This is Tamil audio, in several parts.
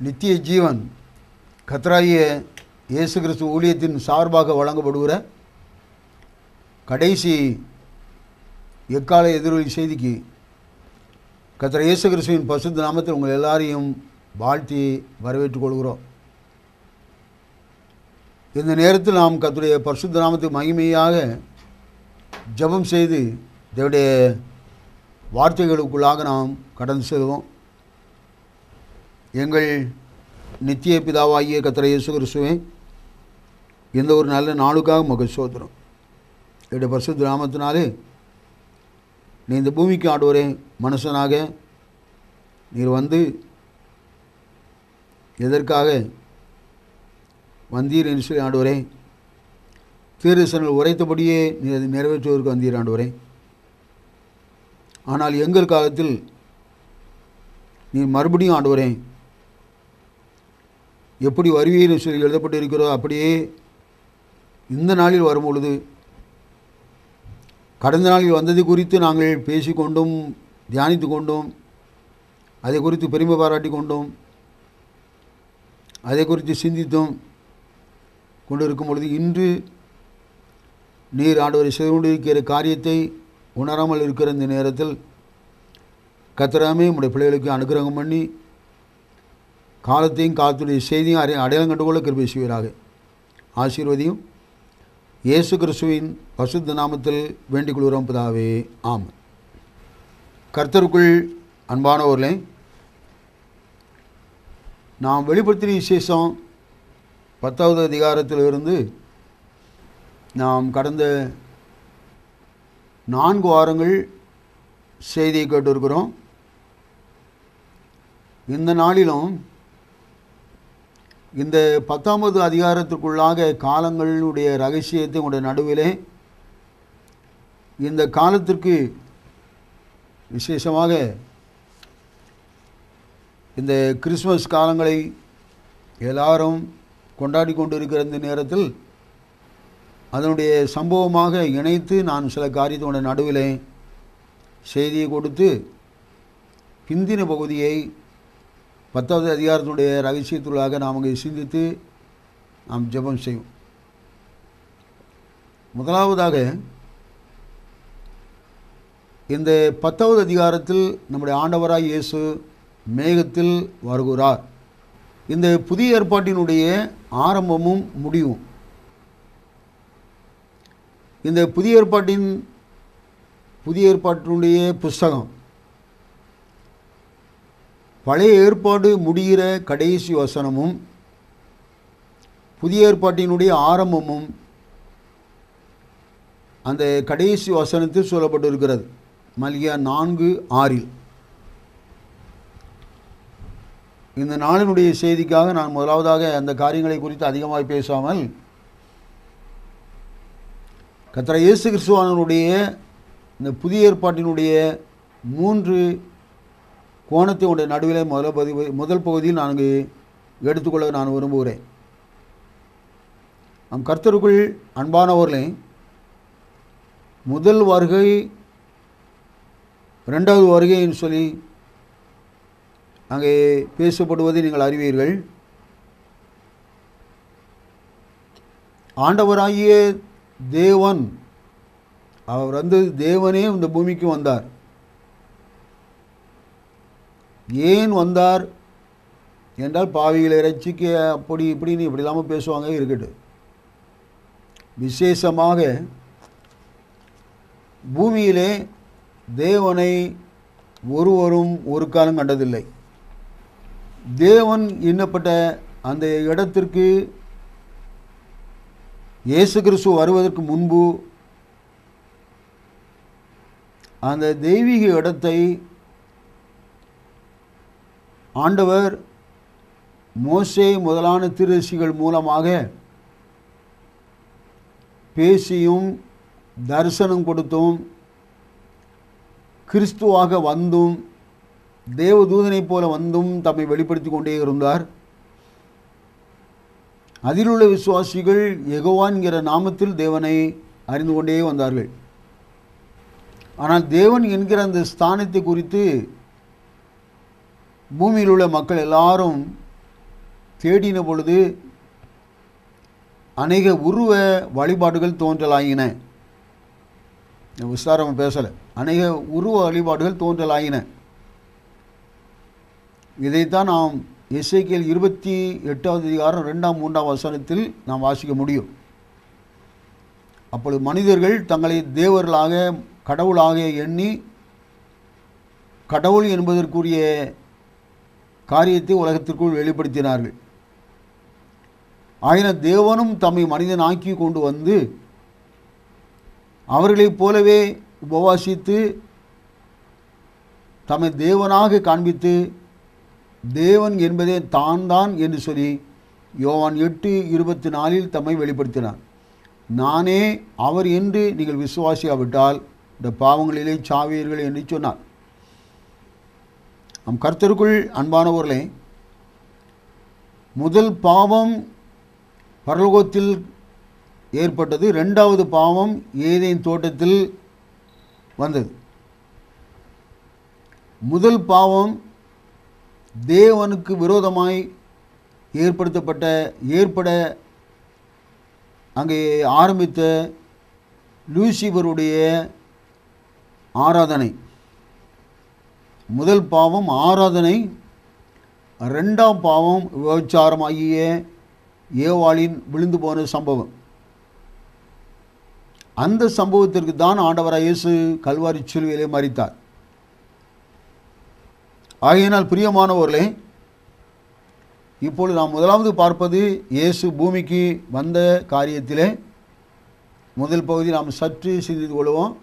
நித்திய ஜீவன் கர்த்தராகிய இயேசு கிறிஸ்து ஊழியத்தின் சார்பாக வழங்கப்படுகிற கடைசி எக்கால எதிரொலி செய்திக்கு கர்த்தர் இயேசு கிறிஸ்துவின் பரிசுத்த நாமத்தில் உங்கள் எல்லாரையும் வாழ்த்தி வரவேற்றுக் கொள்கிறோம். இந்த நேரத்தில் நாம் கர்த்தருடைய பரிசுத்த நாமத்துக்கு மகிமையாக ஜெபம் செய்து தேவனுடைய வார்த்தைகளுக்குள்ளாக நாம் கடந்து செல்வோம். எங்கள் நித்திய பிதாவாகிய கர்த்தர் இயேசு கிறிஸ்துவே, இந்த ஒரு நல்ல நாளுக்காக மகிழ் சோத்திரம். என்னுடைய பரிசுத்த நாமத்தினாலே நீ இந்த பூமிக்கு ஆண்டவரே மனுஷனாக நீர் வந்து எதற்காக வந்தீர் என்று சொல்லி ஆண்டவரே தீர்க்கதரிசிகள் உரைத்தபடியே நீர் அதை நிறைவேற்றுவதற்கு வந்தீர் ஆண்டவரே. ஆனால் எங்கள் காலத்தில் நீ மறுபடியும் ஆண்டவரே எப்படி வருவீர் சொல்லி எழுதப்பட்டு இருக்கிறதோ அப்படியே இந்த நாளில் வரும்பொழுது கடந்த நாளில் வந்தது குறித்து நாங்கள் பேசிக்கொண்டும் தியானித்து கொண்டும் அதை குறித்து பெருமை பாராட்டி கொண்டும் அதை குறித்து சிந்தித்தும் கொண்டு இருக்கும் பொழுது இன்று நீர் ஆண்டவரை செய்து கொண்டிருக்கிற காரியத்தை உணராமல் இருக்கிற இந்த நேரத்தில் கர்த்தராமே உம்முடைய பிள்ளைகளுக்கு அனுக்கிரகம் பண்ணி காலத்தையும் காலத்துடைய செய்தியும் அடையாளம் கண்டுகொள்ள கிருபை செய்வீராக. ஆசீர்வதியும் இயேசு கிறிஸ்துவின் பரிசுத்த நாமத்தில் வேண்டிக் கொள்கிறோம் பிதாவே, ஆமென். கர்த்தருக்குள் அன்பானவர்களே, நாம் வெளிப்படுத்தின விசேஷம் 10வது அதிகாரத்திலிருந்து நாம் கடந்த 4 வாரங்கள் செய்தியை கேட்டிருக்கிறோம். இந்த நாளிலும் இந்த 10வது அதிகாரத்திற்குள்ளாக காலங்களுடைய ரகசியத்தை உடைய நடுவிலே இந்த காலத்திற்கு விசேஷமாக இந்த கிறிஸ்மஸ் காலங்களை எல்லாரும் கொண்டாடி கொண்டு இருக்கிற இந்த நேரத்தில் அதனுடைய சம்பவமாக இணைத்து நான் சில காரியத்தோட நடுவிலே செய்தியை கொடுத்து பிந்தின பகுதியை 10வது அதிகாரத்தினுடைய ரகசியத்துள்ளாக நாம் அங்கே சிந்தித்து நாம் ஜெபம் செய்வோம். முதலாவதாக இந்த 10வது அதிகாரத்தில் நம்முடைய ஆண்டவராய் இயேசு மேகத்தில் வருகிறார். இந்த புதிய ஏற்பாட்டினுடைய ஆரம்பமும் முடிவும். இந்த புதிய ஏற்பாட்டினுடைய புஸ்தகம் பழைய ஏற்பாடு முடிகிற கடைசி வசனமும் புதிய ஏற்பாட்டினுடைய ஆரம்பமும் அந்த கடைசி வசனத்தில் சொல்லப்பட்டிருக்கிறது. மல்கியா 4:6. இந்த நாளினுடைய செய்திக்காக நான் முதலாவதாக அந்த காரியங்களை குறித்து அதிகமாக பேசாமல் கர்த்தர் இயேசு கிறிஸ்துவானுடைய இந்த புதிய ஏற்பாட்டினுடைய 3 கோணத்தினுடைய நடுவிலே முதல் பகுதியில் நான் எடுத்துக்கொள்ள நான் விரும்புகிறேன். நம் கர்த்தருக்குள் அன்பானவர்களே, முதல் வருகை 2வது வருகை என்று சொல்லி அங்கே பேசப்படுவதை நீங்கள் அறிவீர்கள். ஆண்டவராகிய தேவன் அவர் வந்து தேவனே இந்த பூமிக்கு வந்தார். ஏன் வந்தார் என்றால் பாவிகளை ரட்சிக்க அப்படி இப்படின்னு இப்படி இல்லாமல் பேசுவாங்க, இருக்கட்டும். விசேஷமாக பூமியிலே தேவனை ஒருவரும் ஒரு காலம் கண்டதில்லை. தேவன் எண்ணப்பட்ட அந்த இடத்திற்கு இயேசு கிறிஸ்து வருவதற்கு முன்பு அந்த தெய்வீக இடத்தை ஆண்டவர் மோசே முதலான தீர்க்கதரிசிகள் மூலமாக பேசியும் தரிசனம் கொடுத்தும் கிறிஸ்துவாக வந்தும் தேவதூதனைப் போல வந்தும் தம்மை வெளிப்படுத்தி கொண்டே இருந்தார். அதிலுள்ள விசுவாசிகள் யெகோவா என்கிற நாமத்தில் தேவனை அறிந்து கொண்டே வந்தார்கள். ஆனால் தேவன் என்கிற அந்த ஸ்தானத்தை குறித்து பூமியில் உள்ள மக்கள் எல்லாரும் தேடின பொழுது அநேக உருவ வழிபாடுகள் தோன்றலாயின. விஸ்தாரம் பேசலை. அநேக உருவ வழிபாடுகள் தோன்றலாயின. இதைத்தான் நாம் எசேக்கியேல் 28வது அதிகாரம் 2ஆம் 3ஆம் வசனத்தில் நாம் வாசிக்க முடியும். அப்பொழுது மனிதர்கள் தங்களை தேவர்களாக கடவுளாக எண்ணி கடவுள் என்பதற்குரிய காரியத்தை உலகத்திற்குள் வெளிப்படுத்தினார்கள். ஆயினும் தேவனும் தம்மை மனிதனாக்கி கொண்டு வந்து அவர்களைப் போலவே உபவாசித்து தம்மை தேவனாக காண்பித்து தேவன் என்பதே தான் என்று சொல்லி யோவான் 8:24 தம்மை வெளிப்படுத்தினார். நானே அவர் என்று நீங்கள் விசுவாசியாவிட்டால் இந்த பாவங்களிலே சாவீர்கள் என்று சொன்னார். நம் கர்த்தருக்குள் அன்பானவர்களே, முதல் பாவம் பரலோகத்தில் ஏற்பட்டது. 2வது பாவம் ஏதேன் தோட்டத்தில் வந்தது. முதல் பாவம் தேவனுக்கு விரோதமாய் ஏற்பட அங்கே ஆரம்பித்த லூசிபருடைய ஆராதனை. முதல் பாவம் ஆராதனை. 2ஆம் பாவம் விபச்சாரமாகிய ஏவாளின் விழுந்து போன சம்பவம். அந்த சம்பவத்திற்கு தான் ஆண்டவராய் இயேசு கல்வாரி சிலுவையிலே மரித்தார். ஆகையினால் பிரியமானவர்களே, இப்பொழுது நாம் முதலாவது பார்ப்பது இயேசு பூமிக்கு வந்த காரியத்திலே முதல் பகுதி நாம் சற்று சிந்தித்து கொள்வோம்.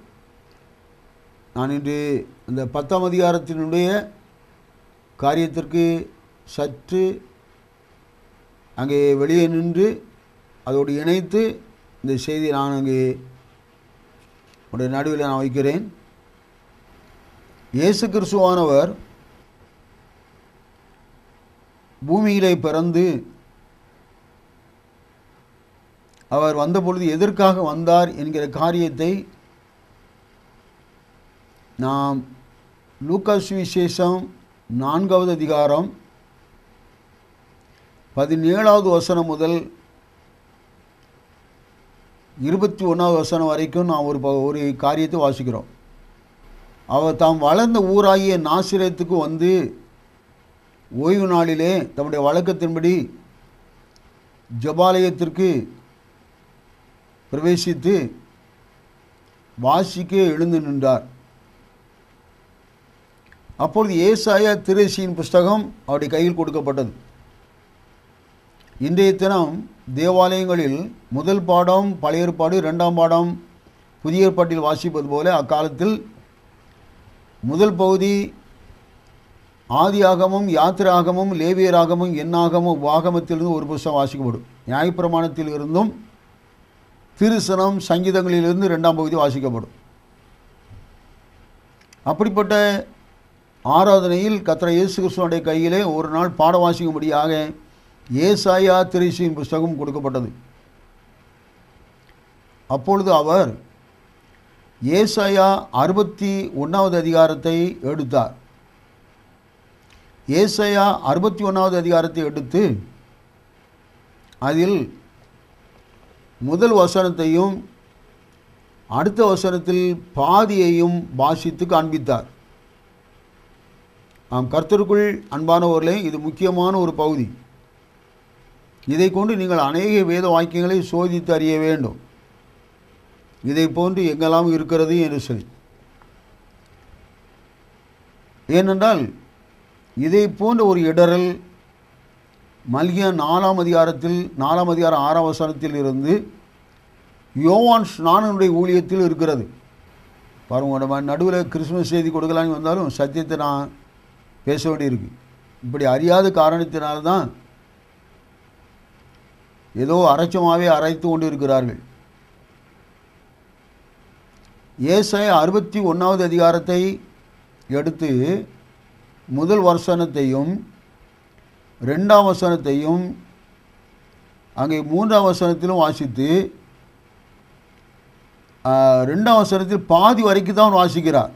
நான் இன்று இந்த 10ஆம் அதிகாரத்தினுடைய காரியத்திற்கு சற்று அங்கே வெளியே நின்று அதோடு இணைத்து இந்த செய்தியை நான் அங்கே உடைய நடுவில் நான் வைக்கிறேன். இயேசு கிறிஸ்துவானவர் பூமியிலே பிறந்து அவர் வந்தபொழுது எதற்காக வந்தார் என்கிற காரியத்தை நாம் லூக்கா சுவிசேஷம் 4வது அதிகாரம் 17வது வசனம் முதல் 21வது வசனம் வரைக்கும் நாம் ஒரு காரியத்தை வாசிக்கிறோம். அவர் தாம் வளர்ந்த ஊராகிய நாசிரேத்துக்கு வந்து ஓய்வு நாளிலே தம்முடைய வழக்கத்தின்படி ஜெபாலயத்திற்கு பிரவேசித்து வாசிக்க எழுந்து நின்றார். அப்பொழுது ஏசாயா தீர்க்கதரிசியின் புஸ்தகம் அவருடைய கையில் கொடுக்கப்பட்டது. இன்றைய தினம் தேவாலயங்களில் முதல் பாடம் பழைய ஏற்பாடு, 2ஆம் பாடம் புதிய ஏற்பாட்டில் வாசிப்பது போல அக்காலத்தில் முதல் பகுதி ஆதியாகமும் யாத்திராகமும் லேவியராகமும் எண்ணாகமும் வாகமத்திலிருந்து ஒரு புஸ்தகம் வாசிக்கப்படும். நியாயப்பிரமாணத்தில் இருந்தும் திருசனம் சங்கீதங்களிலிருந்து 2ஆம் பகுதி வாசிக்கப்படும். அப்படிப்பட்ட ஆராதனையில் கர்த்தர் இயேசு கிறிஸ்துவுடைய கையிலே ஒரு நாள் பாட வாசிக்கும்படியாக ஏசாயா தீர்க்கதரிசியின் புஸ்தகம் கொடுக்கப்பட்டது. அப்பொழுது அவர் ஏசாயா 61வது அதிகாரத்தை எடுத்தார். ஏசாயா 61வது அதிகாரத்தை எடுத்து அதில் முதல் வசனத்தையும் அடுத்த வசனத்தில் பாதியையும் வாசித்து காண்பித்தார். நாம் கர்த்தருக்குள் அன்பானவர்களே, இது முக்கியமான ஒரு பகுதி. இதை கொண்டு நீங்கள் அநேக வேத வாக்கியங்களை சோதித்து அறிய வேண்டும். இதை போன்று எங்கெல்லாம் இருக்கிறது என்று சொல்லி. ஏனென்றால் இதை போன்ற ஒரு இடரல் மல்கியா 4ஆம் அதிகாரம் 6ஆம் வசனத்தில் இருந்து யோவான் ஸ்நானனுடைய ஊழியத்தில் இருக்கிறது. பாருங்க, நம்ம நடுவில் கிறிஸ்துமஸ் செய்தி கொடுக்கலான்னு வந்தாலும் சத்தியத்தை நான் பேச வேண்டியிருக்கு. இப்படி அறியாத காரணத்தினால்தான் ஏதோ அரைச்சமாகவே அரைத்து கொண்டு இருக்கிறார்கள். ஏசாயா 61வது அதிகாரத்தை எடுத்து முதல் வசனத்தையும் 2ஆம் வசனத்தையும் அங்கே 3ஆம் வசனத்திலும் வாசித்து 2ஆம் வசனத்தில் பாதி வரைக்கும் தான் வாசிக்கிறார்.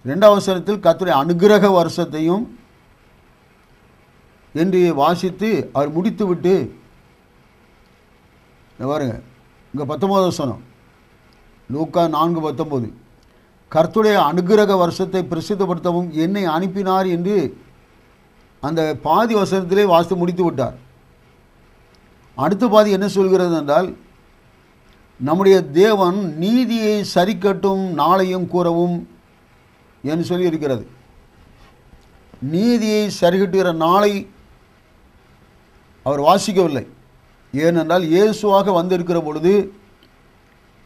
2ஆம் வசனத்தில் கர்த்தருடைய அனுக்கிரக வருஷத்தையும் என்று வாசித்து அவர் முடித்துவிட்டு பாருங்க, இங்கே 19 வசனம், லூக்கா 4:19, கர்த்தருடைய அனுக்கிரக வருஷத்தை பிரசித்தப்படுத்தவும் என்னை அனுப்பினார் என்று அந்த பாதி வசனத்திலே வாசித்து முடித்து விட்டார். அடுத்த பாதி என்ன சொல்கிறது என்றால், நம்முடைய தேவன் நீதியை சரிக்கட்டும் நாளையும் கூறவும் என்று சொல்லி இருக்கிறது. நீதியை சரிகட்டுகிற நாளை அவர் வாசிக்கவில்லை. ஏனென்றால் இயேசுவாக வந்திருக்கிற பொழுது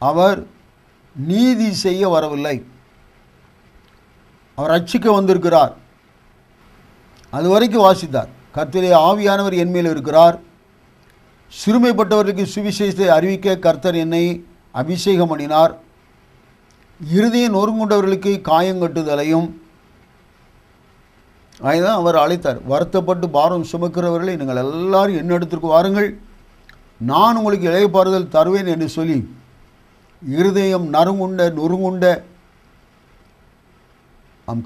அவர் நீதி செய்ய வரவில்லை, அவர் ரட்சிக்க வந்திருக்கிறார். அது வரைக்கும் வாசித்தார். கர்த்தருடைய ஆவியானவர் என் மேல் இருக்கிறார், சிறுமைப்பட்டவர்களுக்கு சுவிசேஷத்தை அறிவிக்க கர்த்தர் என்னை அபிஷேகம் பண்ணினார், இருதயம் நொறுங்குண்டவர்களுக்கு காயங்கட்டுதலையும், அதுதான் அவர் அழைத்தார். வருத்தப்பட்டு பாரம் சுமக்கிறவர்களை நீங்கள் எல்லாரும் என்னிடத்திற்கு வாருங்கள், நான் உங்களுக்கு இளைப்பாறுதல் தருவேன் என்று சொல்லி இருதயம் நொறுங்குண்ட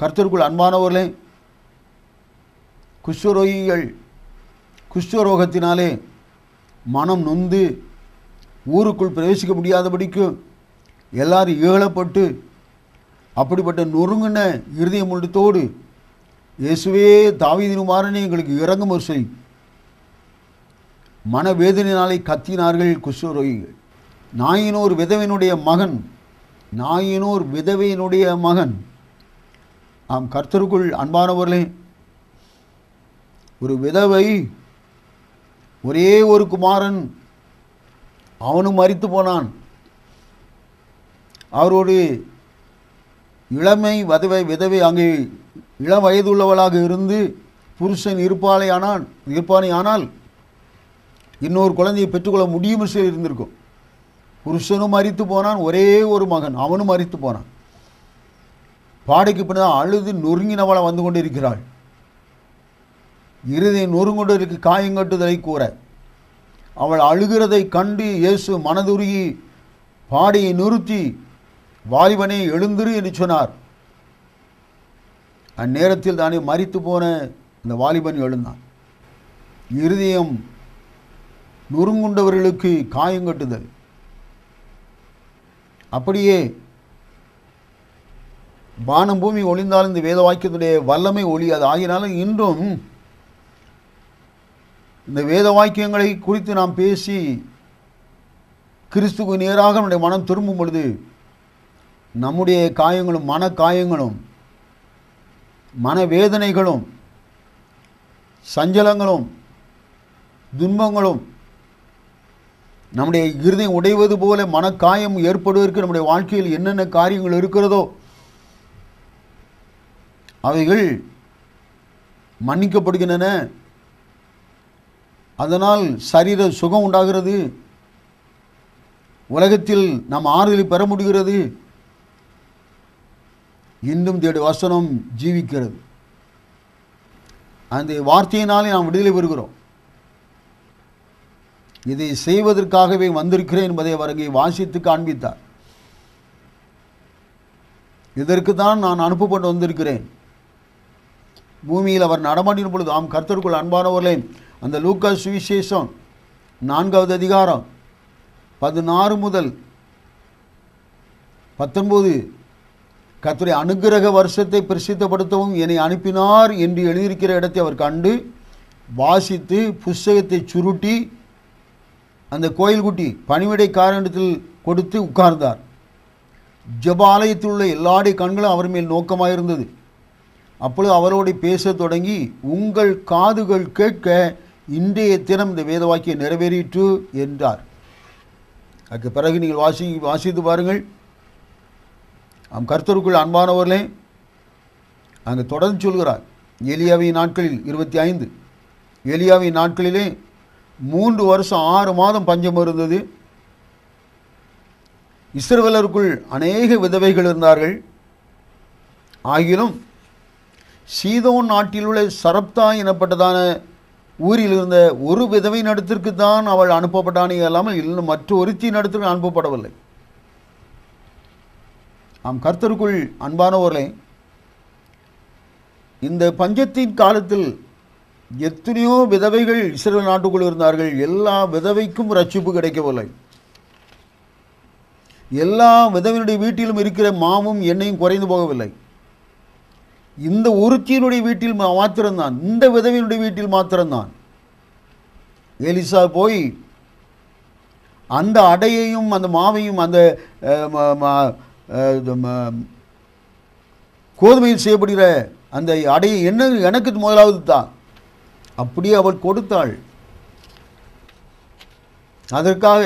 கர்த்தருக்குள் அன்பானவர்களே, குஷ்டரோகிகள் குஷ்டரோகத்தினாலே மனம் நொந்து ஊருக்குள் பிரவேசிக்க முடியாதபடிக்கு எல்லாரும் ஏளப்பட்டு அப்படிப்பட்ட நொறுங்கின இருதயம் உள்ளத்தோடு இயேசுவே தாவீதின் குமாரனே எங்களுக்கு இறங்கும் ஒரு செய் மனவேதனையினாலே கத்தினார்கள் குஷ்டரோகிகள். நாயினோர் விதவையினுடைய மகன் கர்த்தருக்குள் அன்பானவர்களே, ஒரு விதவை, ஒரே ஒரு குமாரன், அவனும் மரித்து போனான். அவரோடு இளமை விதவை அங்கே இளம் வயதுள்ளவளாக இருந்து புருஷன் இருப்பானே ஆனால் இன்னொரு குழந்தையை பெற்றுக்கொள்ள முடியும் சொல்லி இருந்திருக்கும். புருஷனும் மரித்து போனான், ஒரே ஒரு மகன், அவனும் மரித்து போனான். பாடைக்கு பின்னால் அழுது நொறுங்கினவளை வந்து கொண்டிருக்கிறாள். இருதயம் நொறுங்குண்டதற்கு காயங்கட்டுதலை கூற அவள் அழுகிறதை கண்டு இயேசு மனதுருகி பாடையை நிறுத்தி, வாலிபனே எழுந்திரு என்று சொன்னார். அந்நேரத்தில் தானே மரித்து போன இந்த வாலிபன் எழுந்தான். இருதயம் நொறுங்குண்டவர்களுக்கு காயங்கட்டுதல். அப்படியே வானம் பூமி ஒளிந்தாலும் இந்த வேத வாக்கியத்துடைய வல்லமை ஒளியாது. ஆகினாலும் இன்றும் இந்த வேத வாக்கியங்களை குறித்து நாம் பேசி கிறிஸ்துவுக்கு நேராக நம்முடைய மனம் திரும்பும் பொழுது நம்முடைய காயங்களும் மனக்காயங்களும் மனவேதனைகளும் சஞ்சலங்களும் துன்பங்களும் நம்முடைய இருதயம் உடைவது போல மனக்காயம் ஏற்படுவதற்கு நம்முடைய வாழ்க்கையில் என்னென்ன காரியங்கள் இருக்கிறதோ அவைகள் மன்னிக்கப்படுகின்றன. அதனால் சரீர சுகம் உண்டாகிறது, உலகத்தில் நாம் ஆறுதலை பெற முடிகிறது, இன்னும் தேடு வசனம் ஜீவிக்கிறது. அந்த வார்த்தையினாலே நாம் விடுதலை பெறுகிறோம். இதை செய்வதற்காகவே வந்திருக்கிறேன் என்பதை அவர் அங்கே வாசித்து காண்பித்தார். இதற்கு தான் நான் அனுப்பப்பட்டு வந்திருக்கிறேன். பூமியில் அவர் நடமாடின பொழுது கர்த்தருக்குள் அன்பானவர்களே, அந்த லூக்கா சுவிசேஷம் 4வது அதிகாரம் 16 முதல் 19 கர்த்தருடைய அனுக்கிரக வருஷத்தை பிரசித்தப்படுத்தவும் என்னை அனுப்பினார் என்று எழுதியிருக்கிற இடத்தை அவர் கண்டு வாசித்து புஸ்தகத்தை சுருட்டி அந்த கோயில் குட்டி பணிவிடைக்காரனிடத்தில் கொடுத்து உட்கார்ந்தார். ஜெப ஆலயத்தில் உள்ள எல்லாருடைய கண்களும் அவர் மேல் நோக்கமாயிருந்தது. அப்பொழுது அவரோடு பேசத் தொடங்கி, உங்கள் காதுகள் கேட்க இன்றைய தினம் இந்த வேத வாக்கியம் நிறைவேறிற்று என்றார். அதுக்கு பிறகு நீங்கள் வாசித்து பாருங்கள். கர்த்தருக்குள் அன்பானவர்களே, அங்கே தொடர்ந்து சொல்கிறார். எலியாவின் நாட்களில் 25 எலியாவின் நாட்களிலே 3 வருஷம் 6 மாதம் பஞ்சம் இருந்தது. இஸ்ரவேலருக்குள் அநேக விதவைகள் இருந்தார்கள். ஆகிலும் சீதோன் நாட்டில் உள்ள சரப்தா எனப்பட்டதான ஊரில் இருந்த ஒரு விதவை நடத்திற்கு தான் அவள் அனுப்பப்பட்டானே இல்லாமல் இன்னும் மற்ற ஒருத்தி நடத்திற்கு அனுப்பப்படவில்லை. கர்த்தருக்குள் அன்பானவர்களே, இந்த பஞ்சத்தின் காலத்தில் எத்தனையோ விதவைகள் இஸ்ரவேல் நாட்டுக்குள் இருந்தார்கள். எல்லா விதவைக்கும் ரட்சிப்பு கிடைக்கவில்லை. எல்லா விதவையினுடைய வீட்டிலும் இருக்கிற மாவும் எண்ணெயும் குறைந்து போகவில்லை. இந்த ஒருத்தியினுடைய வீட்டில் மாத்திரம்தான், இந்த விதவையினுடைய வீட்டில் மாத்திரம்தான் எலிசா போய் அந்த அடையையும் அந்த மாவையும் அந்த கோதுமையில் செய்யப்படுகிற அந்த அடையை என்ன எனக்கு முதலாவது தான், அப்படியே அவள் கொடுத்தாள். அதற்காக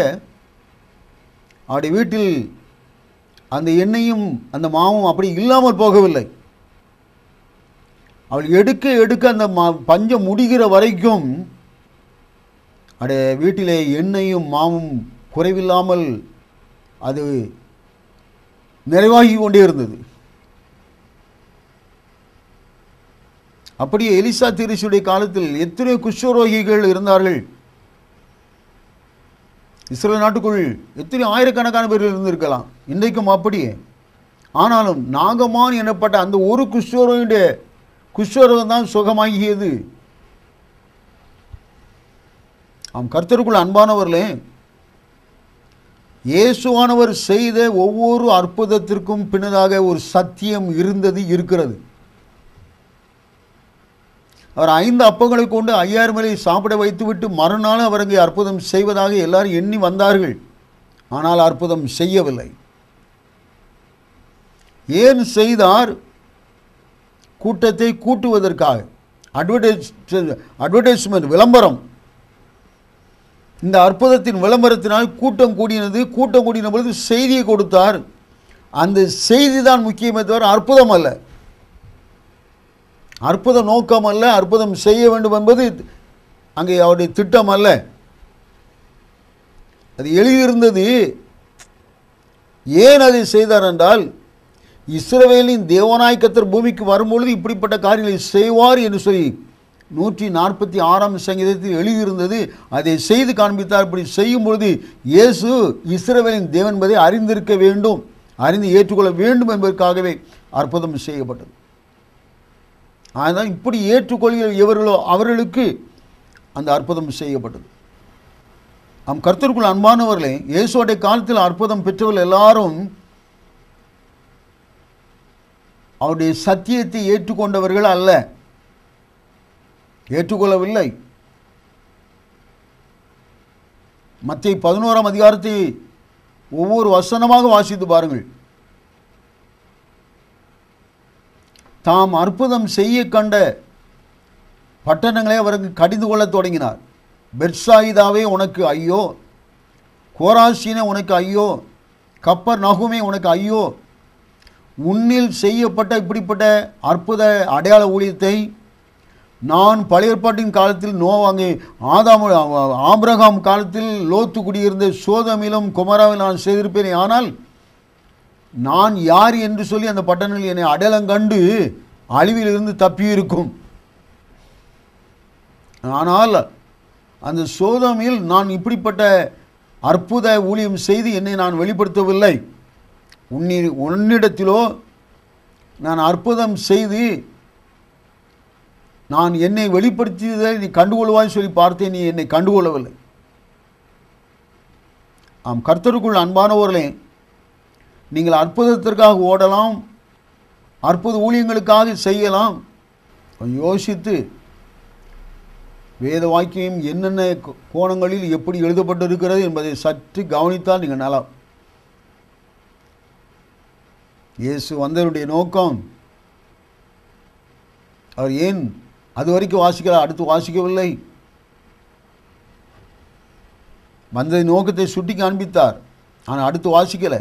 அவருடைய வீட்டில் அந்த எண்ணெயும் அந்த மாவும் அப்படி இல்லாமல் போகவில்லை. அவள் எடுக்க எடுக்க அந்த பஞ்சம் முடிகிற வரைக்கும் அவருடைய வீட்டிலே எண்ணெயும் மாவும் குறைவில்லாமல் அது நிறைவாகி கொண்டே இருந்தது. அப்படியே எலிசா தீர்க்கதரிசியுடைய காலத்தில் எத்தனை குஷ்டரோகிகள் இருந்தார்கள். இஸ்ரவேல் நாட்டுக்குள் எத்தனை ஆயிரக்கணக்கான பேர்கள் இருந்திருக்கலாம். இன்றைக்கும் அப்படியே. ஆனாலும் நாகமான் எனப்பட்ட அந்த ஒரு குஷ்டரோகியுடைய குஷ்டரோகம் தான் சுகமாகியது. கர்த்தருக்குள் அன்பானவர்களே, இயேசுவானவர் செய்த ஒவ்வொரு அற்புதத்திற்கும் பின்னதாக ஒரு சத்தியம் இருக்கிறது. அவர் 5 அப்பங்களை கொண்டு 5000 பேரை சாப்பிட வைத்துவிட்டு மறுநாள் அவர் அங்கே அற்புதம் செய்வதாக எல்லாரும் எண்ணி வந்தார்கள். ஆனால் அற்புதம் செய்யவில்லை. ஏன் செய்தார்? கூட்டத்தை கூட்டுவதற்காக. அட்வர்டைஸ்மெண்ட், விளம்பரம். இந்த அற்புதத்தின் விளம்பரத்தினால் கூட்டம் கூடினது. கூட்டம் கூடின பொழுது செய்தியை கொடுத்தார். அந்த செய்தி தான் முக்கியமே தவிர அற்புதம் அல்ல. அற்புதம் நோக்கம் அல்ல. அற்புதம் செய்ய வேண்டும் என்பது அங்கே அவருடைய திட்டம் அல்ல. அது எழுதியிருந்தது. ஏன் அதை செய்தார் என்றால், இஸ்ரவேலின் தேவனாய் கர்த்தர் பூமிக்கு வரும்பொழுது இப்படிப்பட்ட காரியங்களை செய்வார் என்று சொல்லி 146ஆம் சங்கீதத்தில் எழுதியிருந்தது. அதை செய்து காண்பித்தார். இப்படி செய்யும் பொழுது இயேசு இஸ்ரவேலின் தேவன் என்பதை அறிந்திருக்க வேண்டும், அறிந்து ஏற்றுக்கொள்ள வேண்டும் என்பதற்காகவே அற்புதம் செய்யப்பட்டது. ஆனால் இப்படி ஏற்றுக்கொள்கிற எவர்களோ அவர்களுக்கு அந்த அற்புதம் செய்யப்பட்டது. கர்த்தருக்குள் அன்பானவர்களே, இயேசுடைய காலத்தில் அற்புதம் பெற்றவர்கள் எல்லாரும் அவருடைய சத்தியத்தை ஏற்றுக்கொண்டவர்கள் அல்ல, ஏற்றுக்கொள்ளவில்லை. மத்தேயு 11ஆம் அதிகாரத்தை ஒவ்வொரு வசனமாக வாசித்து பாருங்கள். தாம் அற்புதம் செய்ய கண்ட பட்டணங்களை அவருக்கு கடிந்து கொள்ள தொடங்கினார். பெத்சாயிதாவே உனக்கு ஐயோ, கோராசீனே உனக்கு ஐயோ, கப்பர்நகூமே உனக்கு ஐயோ, உன்னில் செய்யப்பட்ட இப்படிப்பட்ட அற்புத அடையாள ஊழியத்தை நான் பழைய ஏற்பாட்டின் காலத்தில் நோவாங்கே ஆபிரகாம் காலத்தில் லோத்து குடியிருந்த சோதமிலும் குமாராவில் நான் செய்திருப்பேனே. ஆனால் நான் யார் என்று சொல்லி அந்த பட்டணங்கள் என்னை அடையாளம் கண்டு அழிவிலிருந்து தப்பியிருக்கும். ஆனால் அந்த சோதமில் நான் இப்படிப்பட்ட அற்புத ஊழியம் செய்து என்னை நான் வெளிப்படுத்தவில்லை. உன்னிடத்திலோ நான் அற்புதம் செய்து நான் என்னை வெளிப்படுத்தியதை நீ கண்டுகொள்வாய் சொல்லி பார்த்தேன், நீ என்னை கண்டுகொள்ளவில்லை. கர்த்தருக்குள் அன்பானவர்களே, நீங்கள் அற்புதத்திற்காக ஓடலாம், அற்புத ஊழியங்களுக்காக செய்யலாம். யோசித்து வேத வாக்கியம் என்னென்ன கோணங்களில் எப்படி எழுதப்பட்டிருக்கிறது என்பதை சற்று கவனித்தால் நீங்கள் நலம். இயேசு வந்தவருடைய நோக்கம், அவர் ஏன் அது வரைக்கும் வாசிக்கிறார், அடுத்து வாசிக்கவில்லை? வந்த நோக்கத்தை சுட்டி காண்பித்தார், ஆனால் அடுத்து வாசிக்கலை.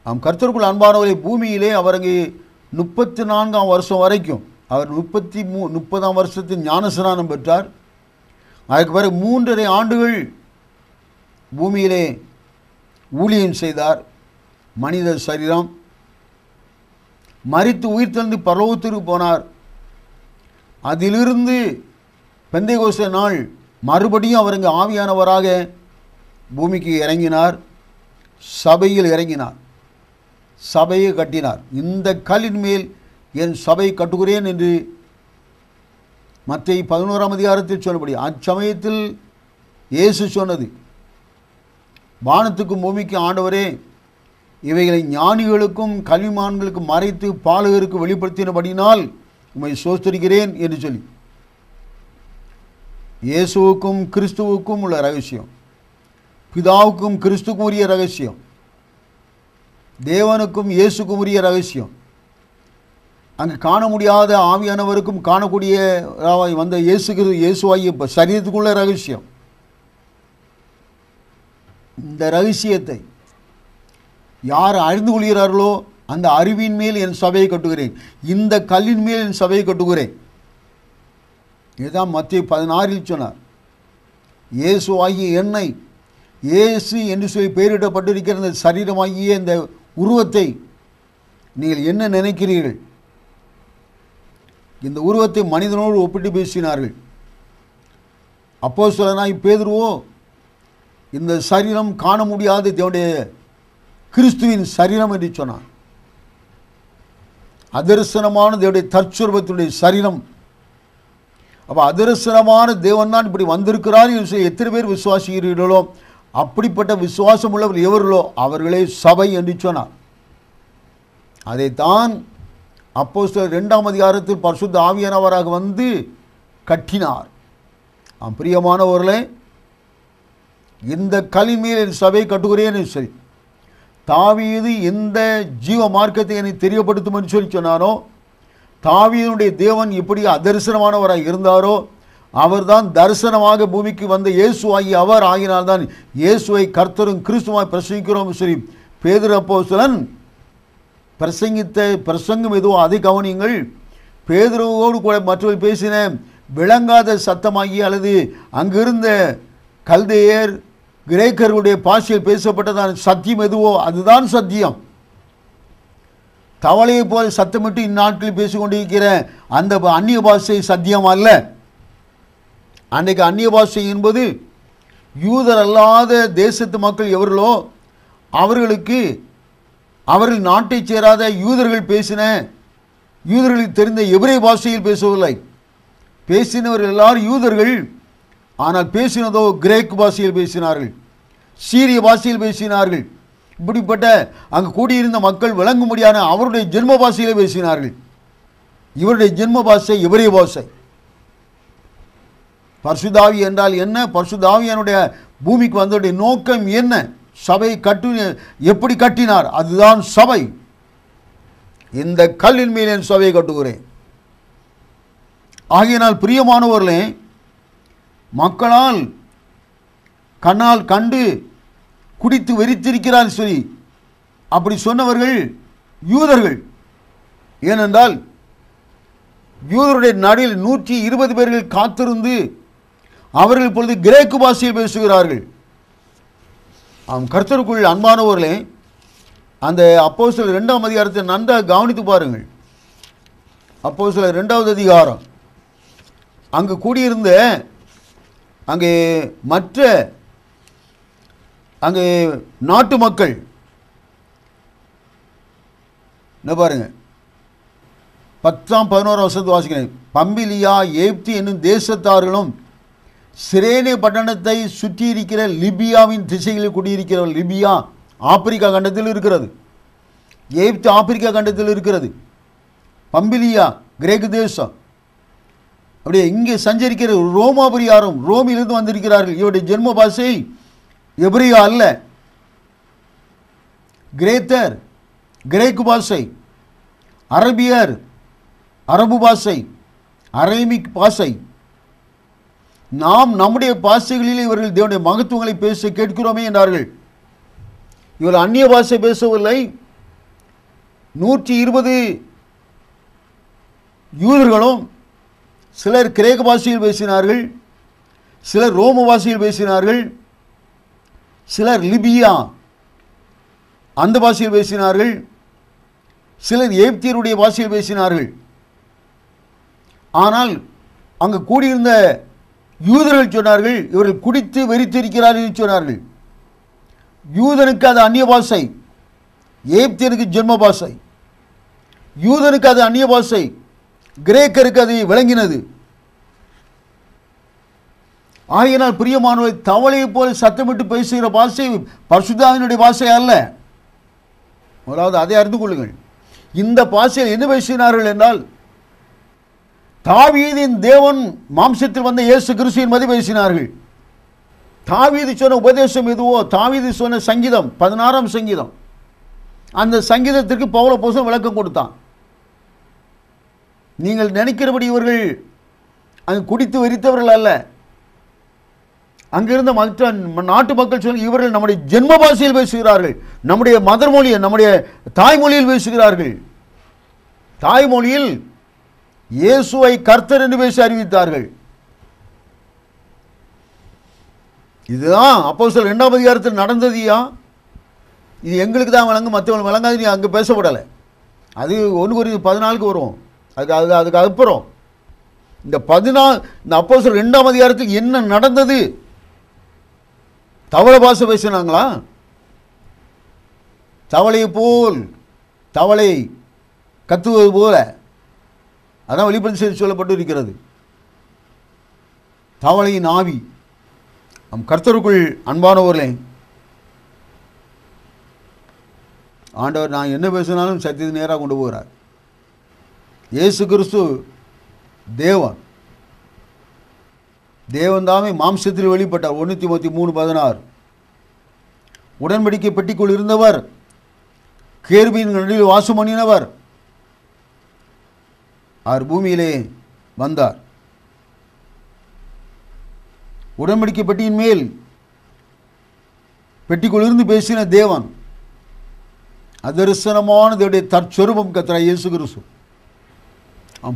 கர்த்தருக்குள் அன்பானவரை, பூமியிலே அவர் அங்கே 34ஆம் வருஷம் வரைக்கும் அவர் 30ஆம் வருஷத்தில் ஞானஸ்நானம் பெற்றார். அதுக்கு பிறகு 3.5 ஆண்டுகள் பூமியிலே ஊழியம் செய்தார். மனித சரீரம் மரித்து உயிர் தந்து பரலோகத்திற்கு போனார். அதிலிருந்து பெந்தேகோஸ்தே நாள் மறுபடியும் அவர் இங்கே ஆவியானவராக பூமிக்கு இறங்கினார், சபையில் இறங்கினார், சபையை கட்டினார். இந்த கல்லின் மேல் என் சபையை கட்டுகிறேன் என்று மத்தேயு 11ஆம் அதிகாரத்தில் சொன்னபடி அச்சமயத்தில் இயேசு சொன்னது, வானத்துக்கும் பூமிக்கும் ஆண்டவரே, இவைகளை ஞானிகளுக்கும் கல்விமான்களுக்கும் மறைத்து பாலகருக்கு வெளிப்படுத்தினபடினால் உம்மை ஸ்தோத்திரிக்கிறேன் என்று சொல்லி. இயேசுவுக்கும் கிறிஸ்துவுக்கும் உள்ள ரகசியம், பிதாவுக்கும் கிறிஸ்துக்கும் உரிய ரகசியம், தேவனுக்கும் இயேசுக்கும் உரிய ரகசியம், அங்கு காண முடியாத ஆவியானவருக்கும் காணக்கூடிய வந்த இயேசுவாகிய சரீரத்துக்குள்ள ரகசியம். இந்த ரகசியத்தை யார் அறிந்து கொள்கிறார்களோ அந்த அறிவின் மேல் என் சபையை கட்டுகிறேன், இந்த கல்லின் மேல் என் சபையை கட்டுகிறேன். இதுதான் மத்தேயு 16 சொன்னார். இயேசுவாகிய என்னை, இயேசு என்று சொல்லி பெயரிடப்பட்டிருக்கிற இந்த சரீரமாகிய இந்த உருவத்தை நீங்கள் என்ன நினைக்கிறீர்கள்? இந்த உருவத்தை மனிதனோடு ஒப்பிட்டு பேசினார்கள். அப்போஸ்தலனாய் பேதுருவோ இந்த சரீரம் காண முடியாத தேவனுடைய கிறிஸ்துவின் சரீரம் என்று சொன்னான். அதர்சனமான தேவனுடைய தற்சொருவத்துடைய சரீரம். அப்போ அதர்சனமான தேவன் தான் இப்படி வந்திருக்கிறார் என்று சொல்லி எத்தனை பேர் விசுவாசிக்கிறீர்களோ அப்படிப்பட்ட விசுவாசம் உள்ளவர் எவர்களோ அவர்களே சபை என்று சொன்னார். அதைத்தான் அப்போஸ்தலர் 2ஆம் அதிகாரத்தில் பரிசுத்த ஆவியானவராக வந்து கட்டினார். பிரியமானவர்களே, இந்த கல்லின் மேல் என் சபையை கட்டுகிறேன் என்று சொல்லி தாவீது எந்த ஜீவ மார்க்கத்தை என்னை தெரியப்படுத்தும் என்று சொல்லி சொன்னாரோ, தாவீதுடைய தேவன் எப்படி அதரிசனமானவராக இருந்தாரோ அவர்தான் தரிசனமாக பூமிக்கு வந்த இயேசு ஆகிய அவர் ஆகினால்தான் இயேசுவை கர்த்தரும் கிறிஸ்துவாய் பிரசங்கிக்கிறோம் சொல்லி பேதுரு அப்போஸ்தலன் பிரசங்கித்த பிரசங்கம் எதுவோ அதை கவனியுங்கள். பேதுருவோடு கூட மற்றவர்கள் பேசின விளங்காத சத்தமாகி அல்லது அங்கிருந்த கல்தேயர் கிரேக்கர்களுடைய பாஷையில் பேசப்பட்டதான சத்தியம் எதுவோ அதுதான் சத்தியம். தவளையை போல சத்தமிட்டு இந்நாட்களில் பேசிக்கொண்டிருக்கிற அந்த அந்நிய பாஷை சத்தியம் அல்ல. அன்றைக்கு அந்நிய பாஷை என்பது யூதர் அல்லாத தேசத்து மக்கள் எவர்களோ அவர்களுக்கு அவர்கள் நாட்டை சேராத யூதர்கள் பேசின யூதர்களுக்கு தெரிந்த எபிரேய பாஷையில் பேசவில்லை. பேசினவர்கள் எல்லாரும் யூதர்கள், ஆனால் பேசினதோ கிரேக்கு பாஷையில் பேசினார்கள், சீரிய பாஷையில் பேசினார்கள். இப்படிப்பட்ட அங்கு கூடியிருந்த மக்கள் விளங்கும்படியான அவருடைய ஜென்ம பாஷையில் பேசினார்கள். இவருடைய ஜென்ம பாஷை எபிரேய பாஷை. பரிசுத்தாவி என்றால் என்ன? பரிசுத்தாவியானுடைய பூமிக்கு வந்தவருடைய நோக்கம் என்ன? சபை எப்படி கட்டினார்? அதுதான் சபை. இந்த கல்லின் மேல் என் சபையை கட்டுகிறேன். ஆகையினால் பிரியமானவர்களே, மக்களால் கண்ணால் கண்டு குடித்து வெறித்திருக்கிறார் சொல்லி அப்படி சொன்னவர்கள் யூதர்கள். ஏனென்றால் யூதருடைய நடுவில் 120 பேர்கள் காத்திருந்து அவர்கள் இப்பொழுது கிரேக்கு பாஷையில் பேசுகிறார்கள். கர்த்தருக்குள் அன்பானவர்களே, அந்த அப்போஸ்தலர் 2ஆம் அதிகாரத்தை நன்றாக கவனித்து பாருங்கள். அப்போஸ்தலர் 2வது அதிகாரம், அங்கு கூடியிருந்த அங்கே மற்ற அங்கே நாட்டு மக்கள் என்ன பாருங்க, 10ஆம் 11ஆம் வசனத்தை வாசிக்கிறேன். பம்பிலியா ஏப்தி என்னும் தேசத்தார்களும் சிரேனே பட்டணத்தை சுற்றி இருக்கிற லிபியாவின் திசைகளில் குடியிருக்கிறவர்கள். லிபியா ஆப்பிரிக்கா கண்டத்தில் இருக்கிறது, ஏப்தி ஆப்பிரிக்கா கண்டத்தில் இருக்கிறது, பம்பிலியா கிரேக்கு தேசம். அப்படியே இங்கே சஞ்சரிக்கிற ரோமாபுரியாரும் ரோமிலிருந்து வந்திருக்கிறார்கள். இவருடைய ஜென்ம பாஷை எபிரியா அல்ல, கிரேத்தர் கிரேக்கு பாஷை, அரபியர் அரபு பாஷை, அரேமிக் பாஷை. நாம் நம்முடைய பாஷைகளில் இவர்கள் தேவனுடைய மகத்துவங்களை பேச கேட்கிறோமே என்றார்கள். இவர்கள் அந்நிய பாஷை பேசவில்லை. 120 யூதர்களும் சிலர் கிரேக்க பாஷையில் பேசினார்கள், சிலர் ரோம பாஷையில் பேசினார்கள், சிலர் லிபியா அந்த பாஷையில் பேசினார்கள், சிலர் ஏப்தியருடைய பாஷையில் பேசினார்கள். ஆனால் அங்கு கூடியிருந்த யூதர்கள் சொன்னார்கள், இவர்கள் குடித்து வெறித்திருக்கிறார்கள் என்று சொன்னார்கள். யூதனுக்கு அது அந்நிய பாஷை, ஏப்தியனுக்கு ஜென்ம பாஷை. யூதனுக்கு அது அந்நிய பாஷை, கிரேக்கருக்கு அது விளங்கினது. ஆகையினால் பிரியமானவரை, தவளையை போல சத்தமிட்டு பேசுகிற பாஷை பரிசுத்தாவினுடைய பாஷை அல்ல. முதலாவது அதை அறிந்து கொள்ளுங்கள். இந்த பாஷையில் என்ன பேசினார்கள் என்றால், தாவீதின் தேவன் மாம்சத்தில் வந்த இயேசு கிறிஸ்துவின் மதி பேசினார்கள். தாவீது சொன்ன உபதேசம் எதுவோ, தாவீது சொன்ன சங்கீதம் 16ஆம் சங்கீதம், அந்த சங்கீதத்திற்கு பவுலப்போஸ்தலன் விளக்கம் கொடுத்தான். நீங்கள் நினைக்கிறபடி இவர்கள் அங்கு குடித்து வெறித்தவர்கள் அல்ல. அங்கிருந்த மற்ற நாட்டு மக்கள் சொல்லி, இவர்கள் நம்முடைய ஜென்ம பாஷையில் பேசுகிறார்கள், நம்முடைய மதர் மொழியை, நம்முடைய தாய்மொழியில் பேசுகிறார்கள். தாய்மொழியில் இயேசுவை கர்த்தர் என்று பேசி அறிவித்தார்கள். இதுதான் அப்போஸ்தலர் 2ஆம் அதிகாரத்தில் நடந்ததுயா. இது எங்களுக்கு தான் வழங்கும், மற்றவங்க வழங்காது. நீ அங்கே பேசப்படலை. அது 1 கொரிந்தியர் 14 வரும். அதுக்கு அப்புறம் இந்த அப்போஸ்தலர் 2ஆம் அதிகாரத்தில் என்ன நடந்தது? தவளை பாஷை பேசினாங்களா? தவளையை போல், தவளை கத்துவது போல, அதான் வெளிப்படுத்தி செய்தி சொல்லப்பட்டு இருக்கிறது. தவளையின் ஆவி. நம் கர்த்தருக்குள் அன்பானவர்களே, ஆண்டவர் நான் என்ன பேசினாலும் சத்தியத்தை நேராக கொண்டு போகிறார். இயேசு கிறிஸ்து தேவன், தேவன் தாமே மாம்சத்தில் வெளிப்பட்டார். 1 தீமோத்தேயு 3:16. உடன்படிக்கை பெட்டிக்குள் இருந்தவர், கேருபீன் நடுவில் வாசம் பண்ணினவர், அவர் பூமியிலே வந்தார். உடன்படிக்கை பெட்டியின் மேல் பெட்டிக்குள் இருந்து பேசின தேவன், அதரிசனமான தேவனுடைய தற்சொரூபம் கர்த்தராகிய இயேசு கிறிஸ்து.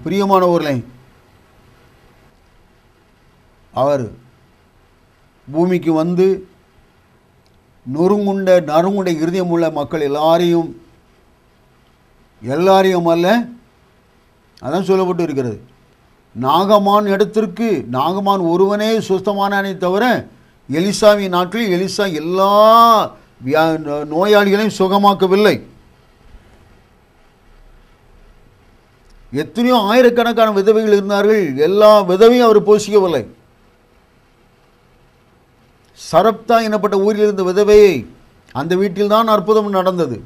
பிரியமானவர்களே, அவர் பூமிக்கு வந்து நறுங்குண்ட இருதயம் உள்ள மக்கள் எல்லாரையும் அல்ல, அதான் சொல்லப்பட்டு இருக்கிறது. நாகமான் இடத்திற்கு நாகமான் ஒருவனே சுஸ்தமானானே தவிர, எலிசாவின் நாட்களில் எலிசா எல்லா நோயாளிகளையும் சுகமாக்கவில்லை. எத்தனையோ ஆயிரக்கணக்கான விதவைகள் இருந்தார்கள், எல்லா விதவையும் அவர் போஷிக்கவில்லை. சரப்தா எனப்பட்ட ஊரில் இருந்த விதவையை, அந்த வீட்டில் தான் அற்புதம் நடந்தது.